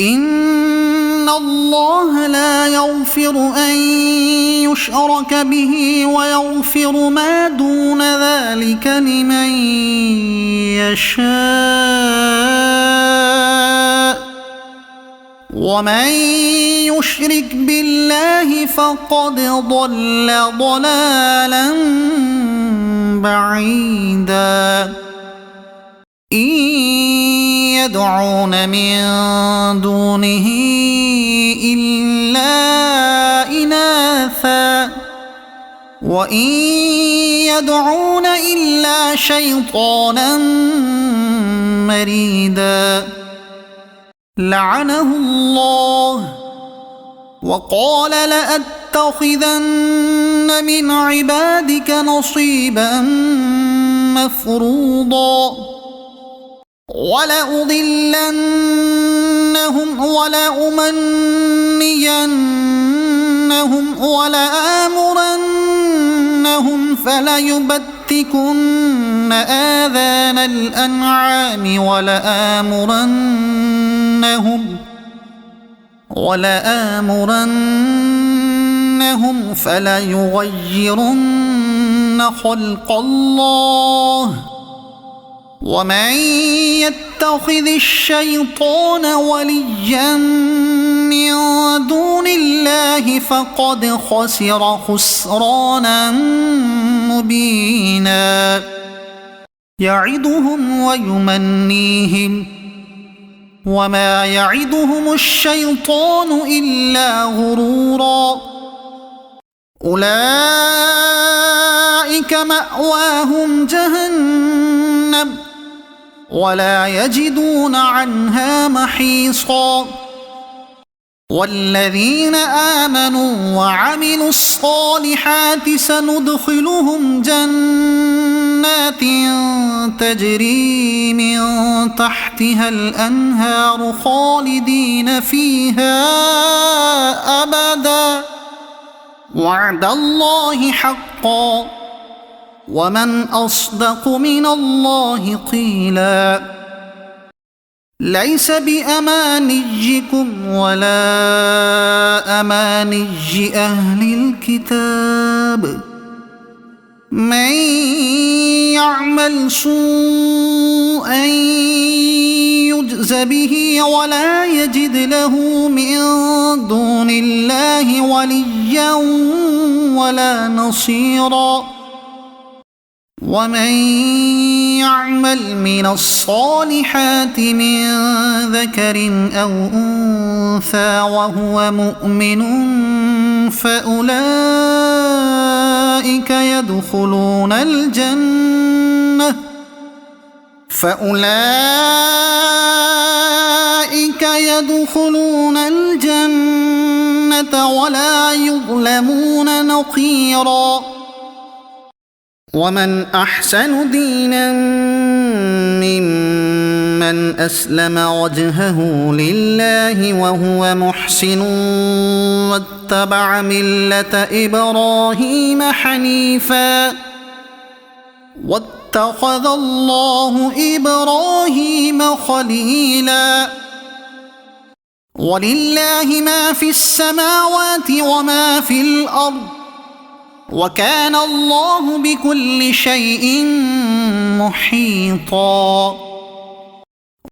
إن الله لا يغفر أن يشرك به ويغفر ما دون ذلك لمن يشاء ومن يشرك بالله فقد ضل ضلالا بعيدا إن يدعون من دونه إلا إناثا وإن يدعون إلا شيطانا مريدا لعنه الله وقال لأتخذن من عبادك نصيبا مفروضا ولأضلنهم ولأمنينهم ولآمرنهم فليبتكن آذان الأنعام ولآمرنهم فليغيرن خلق الله ومن يتخذ الشيطان وليا من دون الله فقد خسر خسرانا مبينا يعدهم ويمنيهم وما يعدهم الشيطان إلا غرورا أولئك مأواهم جهنم ولا يجدون عنها محيصا والذين آمنوا وعملوا الصالحات سندخلهم جنات تجري من تحتها الأنهار خالدين فيها أبدا وعد الله حقا ومن أصدق من الله قيلا ليس بأمانيكم ولا أماني أهل الكتاب من يعمل سوءا يجز به ولا يجد له من دون الله وليا ولا نصيرا ومن يعمل من الصالحات من ذكر أو أنثى وهو مؤمن فأولئك يدخلون الجنة ولا يظلمون نقيرا ومن أحسن دينا ممن أسلم وجهه لله وهو محسن واتبع ملة إبراهيم حنيفا واتخذ الله إبراهيم خليلا ولله ما في السماوات وما في الأرض وكان الله بكل شيء محيطا.